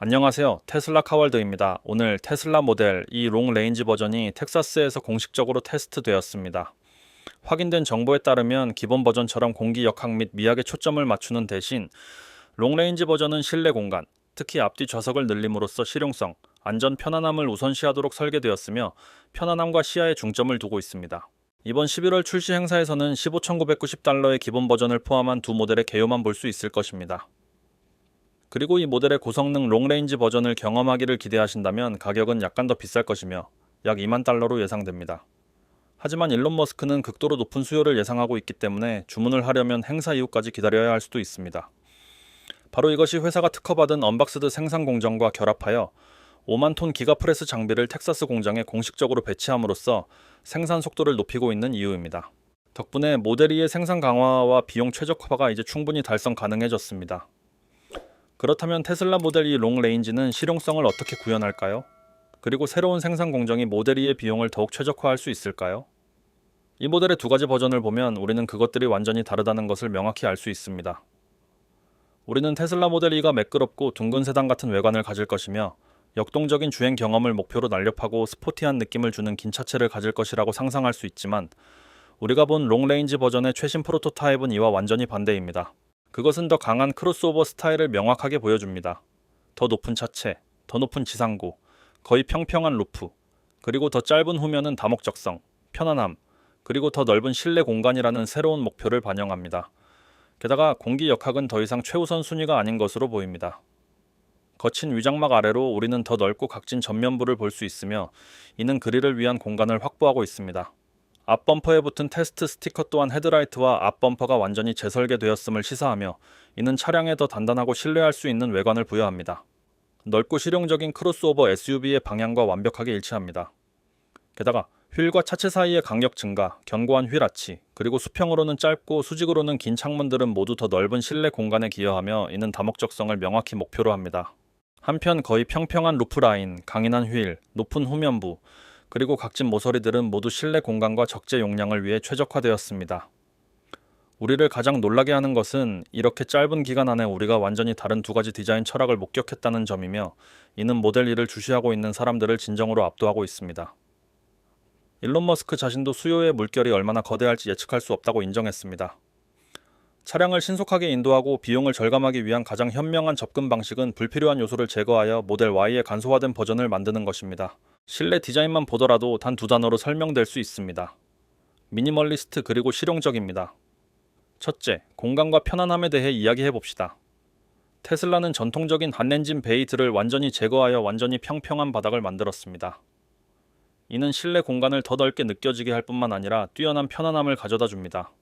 안녕하세요. 테슬라 카월드입니다. 오늘 테슬라 모델 E 롱 레인지 버전이 텍사스에서 공식적으로 테스트되었습니다. 확인된 정보에 따르면 기본 버전처럼 공기 역학 및 미학에 초점을 맞추는 대신 롱 레인지 버전은 실내 공간, 특히 앞뒤 좌석을 늘림으로써 실용성, 안전 편안함을 우선시하도록 설계되었으며 편안함과 시야에 중점을 두고 있습니다. 이번 11월 출시 행사에서는 15,990달러의 기본 버전을 포함한 두 모델의 개요만 볼 수 있을 것입니다. 그리고 이 모델의 고성능 롱레인지 버전을 경험하기를 기대하신다면 가격은 약간 더 비쌀 것이며 약 2만 달러로 예상됩니다. 하지만 일론 머스크는 극도로 높은 수요를 예상하고 있기 때문에 주문을 하려면 행사 이후까지 기다려야 할 수도 있습니다. 바로 이것이 회사가 특허받은 언박스드 생산 공정과 결합하여 5만 톤 기가프레스 장비를 텍사스 공장에 공식적으로 배치함으로써 생산 속도를 높이고 있는 이유입니다. 덕분에 모델 E의 생산 강화와 비용 최적화가 이제 충분히 달성 가능해졌습니다. 그렇다면 테슬라 모델 E 롱 레인지는 실용성을 어떻게 구현할까요? 그리고 새로운 생산 공정이 모델 E의 비용을 더욱 최적화할 수 있을까요? 이 모델의 두 가지 버전을 보면 우리는 그것들이 완전히 다르다는 것을 명확히 알 수 있습니다. 우리는 테슬라 모델 E가 매끄럽고 둥근 세단 같은 외관을 가질 것이며 역동적인 주행 경험을 목표로 날렵하고 스포티한 느낌을 주는 긴 차체를 가질 것이라고 상상할 수 있지만 우리가 본 롱 레인지 버전의 최신 프로토타입은 이와 완전히 반대입니다. 그것은 더 강한 크로스오버 스타일을 명확하게 보여줍니다. 더 높은 차체, 더 높은 지상고, 거의 평평한 루프, 그리고 더 짧은 후면은 다목적성, 편안함, 그리고 더 넓은 실내 공간이라는 새로운 목표를 반영합니다. 게다가 공기 역학은 더 이상 최우선 순위가 아닌 것으로 보입니다. 거친 위장막 아래로 우리는 더 넓고 각진 전면부를 볼 수 있으며 이는 그릴을 위한 공간을 확보하고 있습니다. 앞범퍼에 붙은 테스트 스티커 또한 헤드라이트와 앞범퍼가 완전히 재설계되었음을 시사하며 이는 차량에 더 단단하고 신뢰할 수 있는 외관을 부여합니다. 넓고 실용적인 크로스오버 SUV의 방향과 완벽하게 일치합니다. 게다가 휠과 차체 사이의 간격 증가, 견고한 휠 아치, 그리고 수평으로는 짧고 수직으로는 긴 창문들은 모두 더 넓은 실내 공간에 기여하며 이는 다목적성을 명확히 목표로 합니다. 한편 거의 평평한 루프 라인, 강인한 휠, 높은 후면부, 그리고 각진 모서리들은 모두 실내 공간과 적재 용량을 위해 최적화되었습니다. 우리를 가장 놀라게 하는 것은 이렇게 짧은 기간 안에 우리가 완전히 다른 두 가지 디자인 철학을 목격했다는 점이며 이는 모델 E를 주시하고 있는 사람들을 진정으로 압도하고 있습니다. 일론 머스크 자신도 수요의 물결이 얼마나 거대할지 예측할 수 없다고 인정했습니다. 차량을 신속하게 인도하고 비용을 절감하기 위한 가장 현명한 접근 방식은 불필요한 요소를 제거하여 모델 Y의 간소화된 버전을 만드는 것입니다. 실내 디자인만 보더라도 단 두 단어로 설명될 수 있습니다. 미니멀리스트 그리고 실용적입니다. 첫째, 공간과 편안함에 대해 이야기해봅시다. 테슬라는 전통적인 한엔진 베이트를 완전히 제거하여 완전히 평평한 바닥을 만들었습니다. 이는 실내 공간을 더 넓게 느껴지게 할 뿐만 아니라 뛰어난 편안함을 가져다 줍니다.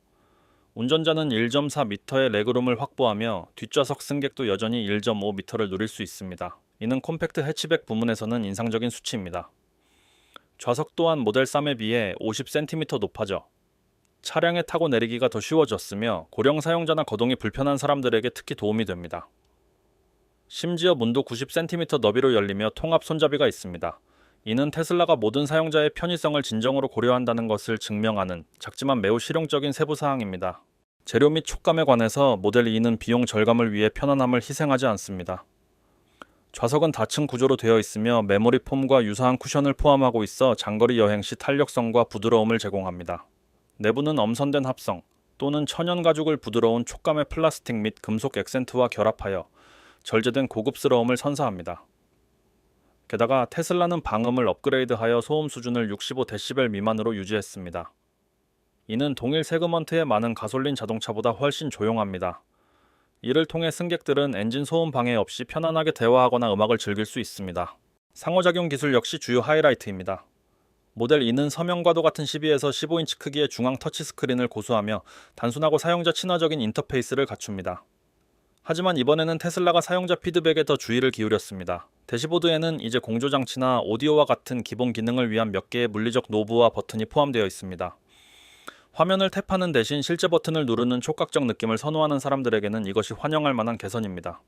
운전자는 1.4m의 레그룸을 확보하며 뒷좌석 승객도 여전히 1.5m를 누릴 수 있습니다. 이는 콤팩트 해치백 부문에서는 인상적인 수치입니다. 좌석 또한 모델 3에 비해 50cm 높아져 차량에 타고 내리기가 더 쉬워졌으며 고령 사용자나 거동이 불편한 사람들에게 특히 도움이 됩니다. 심지어 문도 90cm 너비로 열리며 통합 손잡이가 있습니다. 이는 테슬라가 모든 사용자의 편의성을 진정으로 고려한다는 것을 증명하는 작지만 매우 실용적인 세부사항입니다. 재료 및 촉감에 관해서 모델 E는 비용 절감을 위해 편안함을 희생하지 않습니다. 좌석은 다층 구조로 되어 있으며 메모리 폼과 유사한 쿠션을 포함하고 있어 장거리 여행 시 탄력성과 부드러움을 제공합니다. 내부는 엄선된 합성 또는 천연 가죽을 부드러운 촉감의 플라스틱 및 금속 액센트와 결합하여 절제된 고급스러움을 선사합니다. 게다가 테슬라는 방음을 업그레이드하여 소음 수준을 65데시벨 미만으로 유지했습니다. 이는 동일 세그먼트의 많은 가솔린 자동차보다 훨씬 조용합니다. 이를 통해 승객들은 엔진 소음 방해 없이 편안하게 대화하거나 음악을 즐길 수 있습니다. 상호작용 기술 역시 주요 하이라이트입니다. 모델 E는 서명과도 같은 12에서 15인치 크기의 중앙 터치스크린을 고수하며 단순하고 사용자 친화적인 인터페이스를 갖춥니다. 하지만 이번에는 테슬라가 사용자 피드백에 더 주의를 기울였습니다. 대시보드에는 이제 공조장치나 오디오와 같은 기본 기능을 위한 몇 개의 물리적 노브와 버튼이 포함되어 있습니다. 화면을 탭하는 대신 실제 버튼을 누르는 촉각적 느낌을 선호하는 사람들에게는 이것이 환영할 만한 개선입니다.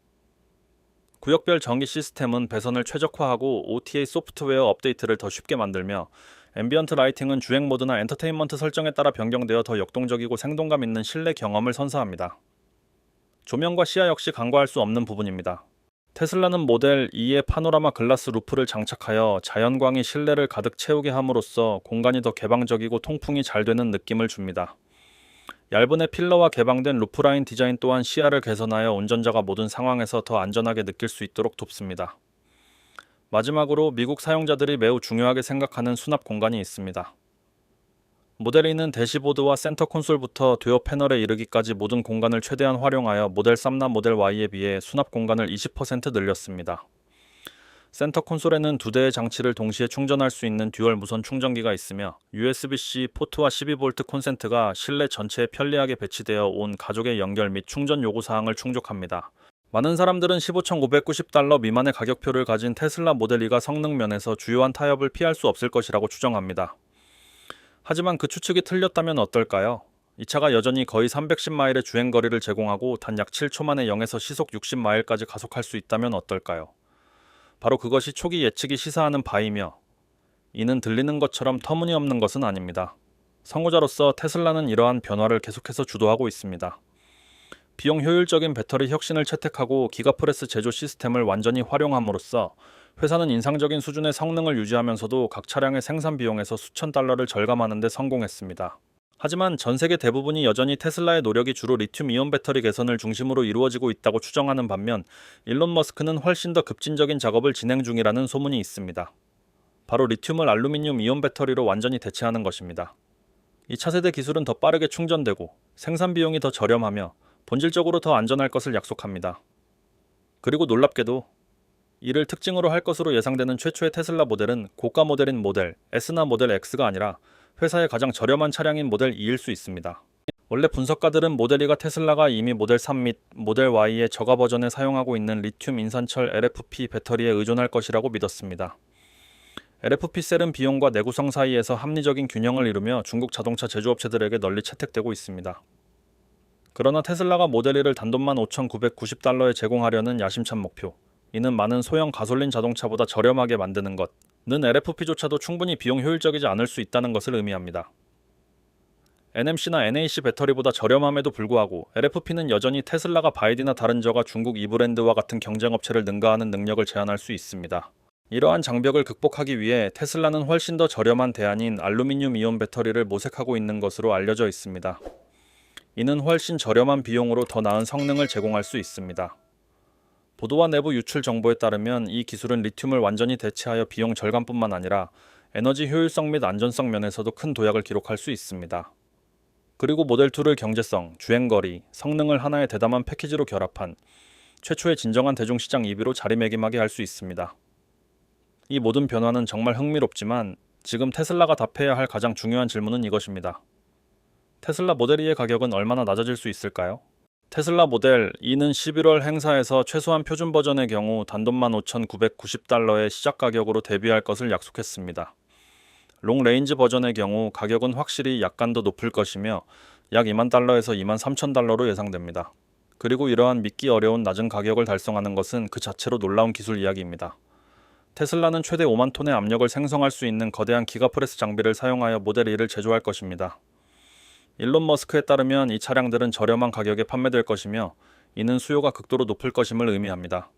구역별 전기 시스템은 배선을 최적화하고 OTA 소프트웨어 업데이트를 더 쉽게 만들며 앰비언트 라이팅은 주행 모드나 엔터테인먼트 설정에 따라 변경되어 더 역동적이고 생동감 있는 실내 경험을 선사합니다. 조명과 시야 역시 간과할 수 없는 부분입니다. 테슬라는 모델 2의 파노라마 글라스 루프를 장착하여 자연광이 실내를 가득 채우게 함으로써 공간이 더 개방적이고 통풍이 잘 되는 느낌을 줍니다. 얇은 필러와 개방된 루프라인 디자인 또한 시야를 개선하여 운전자가 모든 상황에서 더 안전하게 느낄 수 있도록 돕습니다. 마지막으로 미국 사용자들이 매우 중요하게 생각하는 수납 공간이 있습니다. 모델 2는 대시보드와 센터 콘솔부터 듀오 패널에 이르기까지 모든 공간을 최대한 활용하여 모델 3나 모델 Y에 비해 수납 공간을 20% 늘렸습니다. 센터 콘솔에는 두 대의 장치를 동시에 충전할 수 있는 듀얼 무선 충전기가 있으며 USB-C 포트와 12V 콘센트가 실내 전체에 편리하게 배치되어 온 가족의 연결 및 충전 요구사항을 충족합니다. 많은 사람들은 15,990달러 미만의 가격표를 가진 테슬라 모델 2가 성능 면에서 주요한 타협을 피할 수 없을 것이라고 추정합니다. 하지만 그 추측이 틀렸다면 어떨까요? 이 차가 여전히 거의 310마일의 주행거리를 제공하고 단 약 7초 만에 0에서 시속 60마일까지 가속할 수 있다면 어떨까요? 바로 그것이 초기 예측이 시사하는 바이며 이는 들리는 것처럼 터무니없는 것은 아닙니다. 선구자로서 테슬라는 이러한 변화를 계속해서 주도하고 있습니다. 비용 효율적인 배터리 혁신을 채택하고 기가프레스 제조 시스템을 완전히 활용함으로써 회사는 인상적인 수준의 성능을 유지하면서도 각 차량의 생산 비용에서 수천 달러를 절감하는 데 성공했습니다. 하지만 전 세계 대부분이 여전히 테슬라의 노력이 주로 리튬 이온 배터리 개선을 중심으로 이루어지고 있다고 추정하는 반면 일론 머스크는 훨씬 더 급진적인 작업을 진행 중이라는 소문이 있습니다. 바로 리튬을 알루미늄 이온 배터리로 완전히 대체하는 것입니다. 이 차세대 기술은 더 빠르게 충전되고 생산 비용이 더 저렴하며 본질적으로 더 안전할 것을 약속합니다. 그리고 놀랍게도 이를 특징으로 할 것으로 예상되는 최초의 테슬라 모델은 고가 모델인 모델 S나 모델 X가 아니라 회사의 가장 저렴한 차량인 모델 2일 수 있습니다. 원래 분석가들은 모델 2가 테슬라가 이미 모델 3 및 모델 Y의 저가 버전에 사용하고 있는 리튬 인산철 LFP 배터리에 의존할 것이라고 믿었습니다. LFP 셀은 비용과 내구성 사이에서 합리적인 균형을 이루며 중국 자동차 제조업체들에게 널리 채택되고 있습니다. 그러나 테슬라가 모델 2를 단돈만 5,990달러에 제공하려는 야심찬 목표, 이는 많은 소형 가솔린 자동차보다 저렴하게 만드는 것는 LFP조차도 충분히 비용 효율적이지 않을 수 있다는 것을 의미합니다. NMC나 NAC 배터리보다 저렴함에도 불구하고 LFP는 여전히 테슬라가 바이디나 다른 저가 중국 이브랜드와 같은 경쟁업체를 능가하는 능력을 제한할 수 있습니다. 이러한 장벽을 극복하기 위해 테슬라는 훨씬 더 저렴한 대안인 알루미늄 이온 배터리를 모색하고 있는 것으로 알려져 있습니다. 이는 훨씬 저렴한 비용으로 더 나은 성능을 제공할 수 있습니다. 보도와 내부 유출 정보에 따르면 이 기술은 리튬을 완전히 대체하여 비용 절감뿐만 아니라 에너지 효율성 및 안전성 면에서도 큰 도약을 기록할 수 있습니다. 그리고 모델 2를 경제성, 주행거리, 성능을 하나의 대담한 패키지로 결합한 최초의 진정한 대중시장 EV로 자리매김하게 할 수 있습니다. 이 모든 변화는 정말 흥미롭지만 지금 테슬라가 답해야 할 가장 중요한 질문은 이것입니다. 테슬라 모델 2의 가격은 얼마나 낮아질 수 있을까요? 테슬라 모델 2는 11월 행사에서 최소한 표준 버전의 경우 단돈만 5,990달러의 시작 가격으로 데뷔할 것을 약속했습니다. 롱 레인지 버전의 경우 가격은 확실히 약간 더 높을 것이며 약 2만 달러에서 2만 3천 달러로 예상됩니다. 그리고 이러한 믿기 어려운 낮은 가격을 달성하는 것은 그 자체로 놀라운 기술 이야기입니다. 테슬라는 최대 5만 톤의 압력을 생성할 수 있는 거대한 기가프레스 장비를 사용하여 모델 2를 제조할 것입니다. 일론 머스크에 따르면 이 차량들은 저렴한 가격에 판매될 것이며 이는 수요가 극도로 높을 것임을 의미합니다.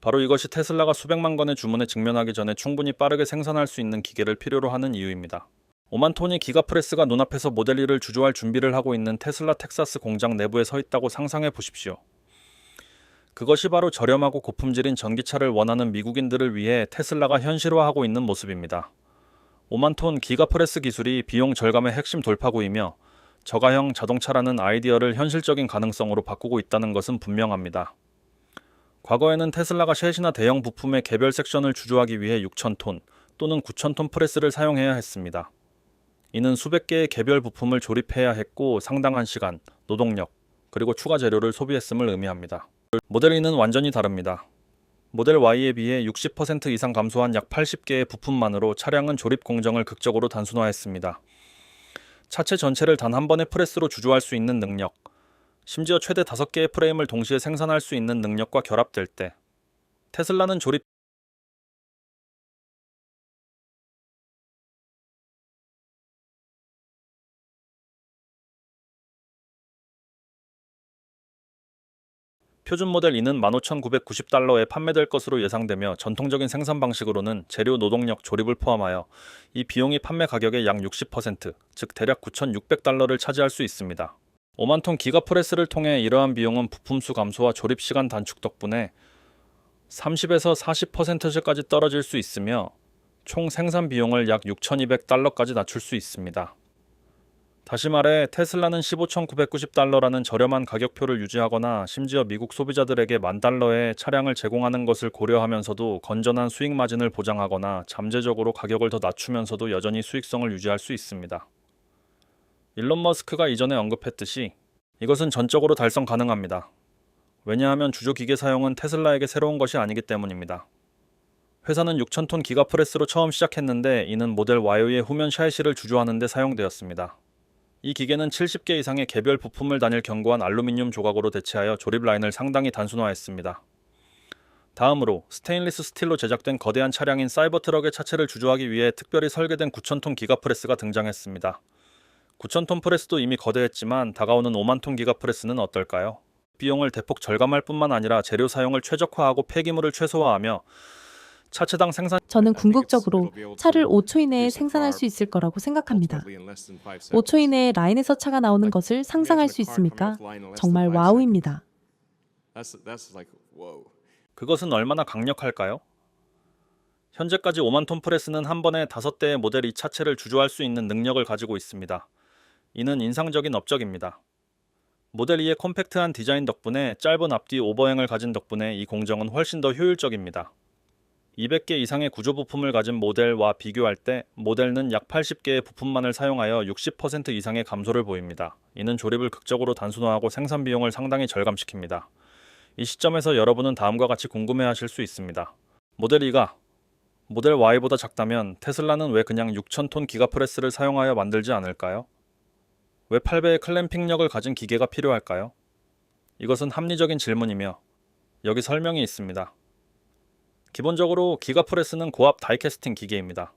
바로 이것이 테슬라가 수백만 건의 주문에 직면하기 전에 충분히 빠르게 생산할 수 있는 기계를 필요로 하는 이유입니다. 5만 톤의 기가프레스가 눈앞에서 모델 2를 주조할 준비를 하고 있는 테슬라 텍사스 공장 내부에 서 있다고 상상해 보십시오. 그것이 바로 저렴하고 고품질인 전기차를 원하는 미국인들을 위해 테슬라가 현실화하고 있는 모습입니다. 5만 톤 기가프레스 기술이 비용 절감의 핵심 돌파구이며 저가형 자동차라는 아이디어를 현실적인 가능성으로 바꾸고 있다는 것은 분명합니다. 과거에는 테슬라가 셋이나 대형 부품의 개별 섹션을 주조하기 위해 6,000톤 또는 9,000톤 프레스를 사용해야 했습니다. 이는 수백 개의 개별 부품을 조립해야 했고 상당한 시간, 노동력, 그리고 추가 재료를 소비했음을 의미합니다. 모델 2는 완전히 다릅니다. 모델 Y에 비해 60% 이상 감소한 약 80개의 부품만으로 차량은 조립 공정을 극적으로 단순화했습니다. 차체 전체를 단 한 번의 프레스로 주조할 수 있는 능력, 심지어 최대 5개의 프레임을 동시에 생산할 수 있는 능력과 결합될 때 테슬라는 조립 표준 모델 E는 15,990달러에 판매될 것으로 예상되며 전통적인 생산 방식으로는 재료, 노동력, 조립을 포함하여 이 비용이 판매 가격의 약 60%, 즉 대략 9,600달러를 차지할 수 있습니다. 5만 톤 기가프레스를 통해 이러한 비용은 부품수 감소와 조립 시간 단축 덕분에 30에서 40%까지 떨어질 수 있으며 총 생산 비용을 약 6,200달러까지 낮출 수 있습니다. 다시 말해 테슬라는 15,990달러라는 저렴한 가격표를 유지하거나 심지어 미국 소비자들에게 $10,000의 차량을 제공하는 것을 고려하면서도 건전한 수익 마진을 보장하거나 잠재적으로 가격을 더 낮추면서도 여전히 수익성을 유지할 수 있습니다. 일론 머스크가 이전에 언급했듯이 이것은 전적으로 달성 가능합니다. 왜냐하면 주조 기계 사용은 테슬라에게 새로운 것이 아니기 때문입니다. 회사는 6,000톤 기가프레스로 처음 시작했는데 이는 모델 Y의 후면 샤이시를 주조하는 데 사용되었습니다. 이 기계는 70개 이상의 개별 부품을 단일 견고한 알루미늄 조각으로 대체하여 조립 라인을 상당히 단순화했습니다. 다음으로 스테인리스 스틸로 제작된 거대한 차량인 사이버트럭의 차체를 주조하기 위해 특별히 설계된 9,000톤 기가프레스가 등장했습니다. 9,000톤 프레스도 이미 거대했지만 다가오는 5만 톤 기가프레스는 어떨까요? 비용을 대폭 절감할 뿐만 아니라 재료 사용을 최적화하고 폐기물을 최소화하며 차체당 생산 저는 궁극적으로 차를 5초 이내에 생산할 수 있을 거라고 생각합니다. 5초 이내에 라인에서 차가 나오는 것을 상상할 수 있습니까? 정말 와우입니다. 그것은 얼마나 강력할까요? 현재까지 5만 톤 프레스는 한 번에 5대의 모델 이 차체를 주조할 수 있는 능력을 가지고 있습니다. 이는 인상적인 업적입니다. 모델 2의 콤팩트한 디자인 덕분에 짧은 앞뒤 오버행을 가진 덕분에 이 공정은 훨씬 더 효율적입니다. 200개 이상의 구조 부품을 가진 모델과 비교할 때 모델은 약 80개의 부품만을 사용하여 60% 이상의 감소를 보입니다. 이는 조립을 극적으로 단순화하고 생산 비용을 상당히 절감시킵니다. 이 시점에서 여러분은 다음과 같이 궁금해하실 수 있습니다. 모델 2가 모델 Y보다 작다면 테슬라는 왜 그냥 6,000톤 기가프레스를 사용하여 만들지 않을까요? 왜 8배의 클램핑력을 가진 기계가 필요할까요? 이것은 합리적인 질문이며 여기 설명이 있습니다. 기본적으로 기가프레스는 고압 다이캐스팅 기계입니다.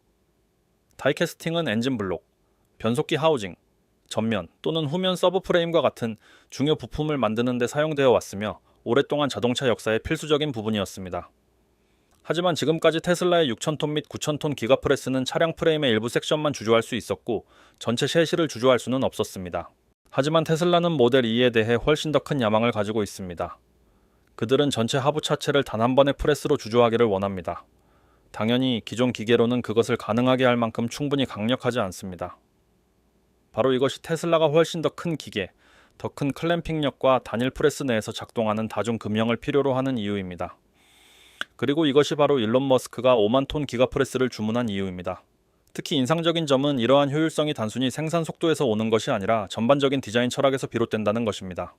다이캐스팅은 엔진 블록, 변속기 하우징, 전면 또는 후면 서브프레임과 같은 중요 부품을 만드는 데 사용되어 왔으며 오랫동안 자동차 역사의 필수적인 부분이었습니다. 하지만 지금까지 테슬라의 6,000톤 및 9,000톤 기가프레스는 차량 프레임의 일부 섹션만 주조할 수 있었고 전체 셰시를 주조할 수는 없었습니다. 하지만 테슬라는 모델 2에 대해 훨씬 더 큰 야망을 가지고 있습니다. 그들은 전체 하부 차체를 단 한 번의 프레스로 주조하기를 원합니다. 당연히 기존 기계로는 그것을 가능하게 할 만큼 충분히 강력하지 않습니다. 바로 이것이 테슬라가 훨씬 더 큰 기계, 더 큰 클램핑력과 단일 프레스 내에서 작동하는 다중 금형을 필요로 하는 이유입니다. 그리고 이것이 바로 일론 머스크가 5만 톤 기가프레스를 주문한 이유입니다. 특히 인상적인 점은 이러한 효율성이 단순히 생산 속도에서 오는 것이 아니라 전반적인 디자인 철학에서 비롯된다는 것입니다.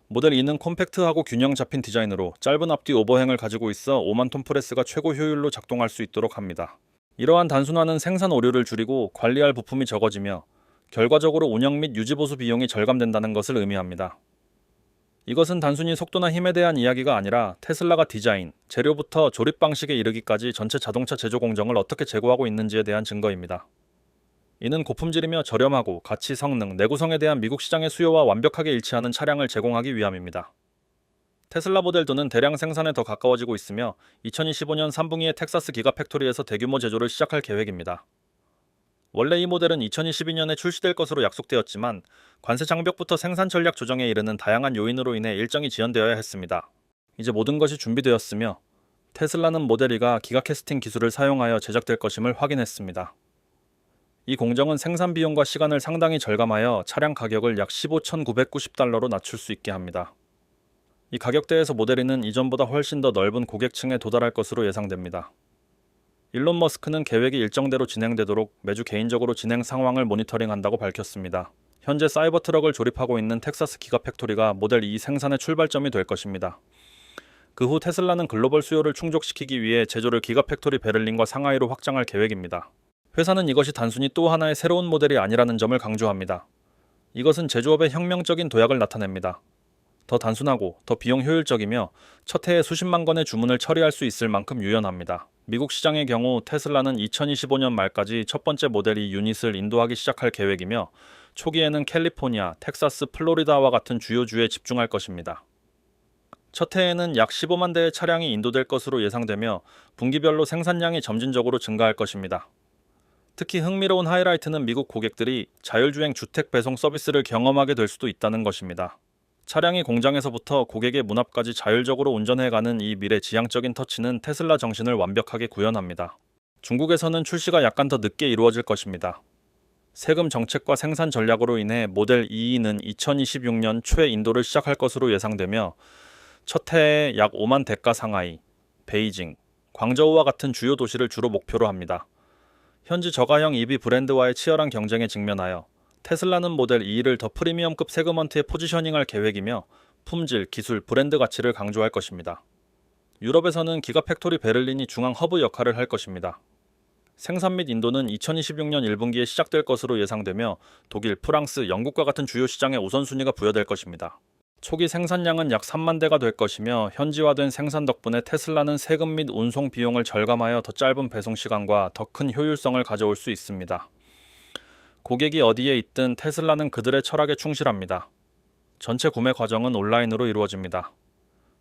모델 2는 콤팩트하고 균형 잡힌 디자인으로 짧은 앞뒤 오버행을 가지고 있어 5만 톤 프레스가 최고 효율로 작동할 수 있도록 합니다. 이러한 단순화는 생산 오류를 줄이고 관리할 부품이 적어지며 결과적으로 운영 및 유지 보수 비용이 절감된다는 것을 의미합니다. 이것은 단순히 속도나 힘에 대한 이야기가 아니라 테슬라가 디자인, 재료부터 조립 방식에 이르기까지 전체 자동차 제조 공정을 어떻게 제고하고 있는지에 대한 증거입니다. 이는 고품질이며 저렴하고 가치, 성능, 내구성에 대한 미국 시장의 수요와 완벽하게 일치하는 차량을 제공하기 위함입니다. 테슬라 모델 2는 대량 생산에 더 가까워지고 있으며 2025년 3분기에 텍사스 기가팩토리에서 대규모 제조를 시작할 계획입니다. 원래 이 모델은 2022년에 출시될 것으로 약속되었지만 관세 장벽부터 생산 전략 조정에 이르는 다양한 요인으로 인해 일정이 지연되어야 했습니다. 이제 모든 것이 준비되었으며 테슬라는 모델 2가 기가캐스팅 기술을 사용하여 제작될 것임을 확인했습니다. 이 공정은 생산 비용과 시간을 상당히 절감하여 차량 가격을 약 15,990달러로 낮출 수 있게 합니다. 이 가격대에서 모델 2는 이전보다 훨씬 더 넓은 고객층에 도달할 것으로 예상됩니다. 일론 머스크는 계획이 일정대로 진행되도록 매주 개인적으로 진행 상황을 모니터링한다고 밝혔습니다. 현재 사이버트럭을 조립하고 있는 텍사스 기가팩토리가 모델 2 생산의 출발점이 될 것입니다. 그 후 테슬라는 글로벌 수요를 충족시키기 위해 제조를 기가팩토리 베를린과 상하이로 확장할 계획입니다. 회사는 이것이 단순히 또 하나의 새로운 모델이 아니라는 점을 강조합니다. 이것은 제조업의 혁명적인 도약을 나타냅니다. 더 단순하고 더 비용 효율적이며 첫 해에 수십만 건의 주문을 처리할 수 있을 만큼 유연합니다. 미국 시장의 경우 테슬라는 2025년 말까지 첫 번째 모델 2 유닛을 인도하기 시작할 계획이며 초기에는 캘리포니아, 텍사스, 플로리다와 같은 주요 주에 집중할 것입니다. 첫 해에는 약 15만 대의 차량이 인도될 것으로 예상되며 분기별로 생산량이 점진적으로 증가할 것입니다. 특히 흥미로운 하이라이트는 미국 고객들이 자율주행 주택 배송 서비스를 경험하게 될 수도 있다는 것입니다. 차량이 공장에서부터 고객의 문 앞까지 자율적으로 운전해가는 이 미래 지향적인 터치는 테슬라 정신을 완벽하게 구현합니다. 중국에서는 출시가 약간 더 늦게 이루어질 것입니다. 세금 정책과 생산 전략으로 인해 모델 2는 2026년 초에 인도를 시작할 것으로 예상되며 첫 해에 약 5만 대가 상하이, 베이징, 광저우와 같은 주요 도시를 주로 목표로 합니다. 현지 저가형 EV 브랜드와의 치열한 경쟁에 직면하여 테슬라는 모델 2를 더 프리미엄급 세그먼트에 포지셔닝할 계획이며 품질, 기술, 브랜드 가치를 강조할 것입니다. 유럽에서는 기가팩토리 베를린이 중앙 허브 역할을 할 것입니다. 생산 및 인도는 2026년 1분기에 시작될 것으로 예상되며 독일, 프랑스, 영국과 같은 주요 시장에 우선순위가 부여될 것입니다. 초기 생산량은 약 3만 대가 될 것이며 현지화된 생산 덕분에 테슬라는 세금 및 운송 비용을 절감하여 더 짧은 배송 시간과 더 큰 효율성을 가져올 수 있습니다. 고객이 어디에 있든 테슬라는 그들의 철학에 충실합니다. 전체 구매 과정은 온라인으로 이루어집니다.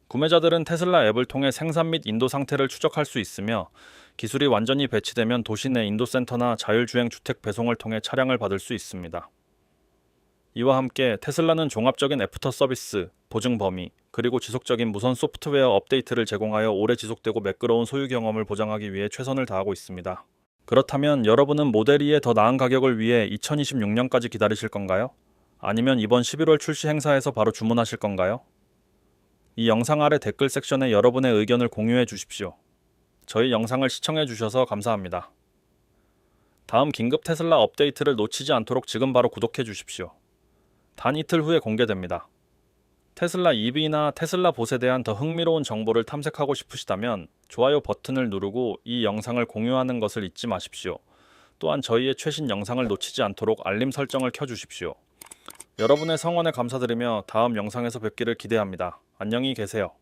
구매자들은 테슬라 앱을 통해 생산 및 인도 상태를 추적할 수 있으며 기술이 완전히 배치되면 도시 내 인도센터나 자율주행 주택 배송을 통해 차량을 받을 수 있습니다. 이와 함께 테슬라는 종합적인 애프터 서비스, 보증 범위, 그리고 지속적인 무선 소프트웨어 업데이트를 제공하여 오래 지속되고 매끄러운 소유 경험을 보장하기 위해 최선을 다하고 있습니다. 그렇다면 여러분은 모델 2의 더 나은 가격을 위해 2026년까지 기다리실 건가요? 아니면 이번 11월 출시 행사에서 바로 주문하실 건가요? 이 영상 아래 댓글 섹션에 여러분의 의견을 공유해 주십시오. 저희 영상을 시청해 주셔서 감사합니다. 다음 긴급 테슬라 업데이트를 놓치지 않도록 지금 바로 구독해 주십시오. 단 이틀 후에 공개됩니다. 테슬라 EV나 테슬라 봇에 대한 더 흥미로운 정보를 탐색하고 싶으시다면 좋아요 버튼을 누르고 이 영상을 공유하는 것을 잊지 마십시오. 또한 저희의 최신 영상을 놓치지 않도록 알림 설정을 켜주십시오. 여러분의 성원에 감사드리며 다음 영상에서 뵙기를 기대합니다. 안녕히 계세요.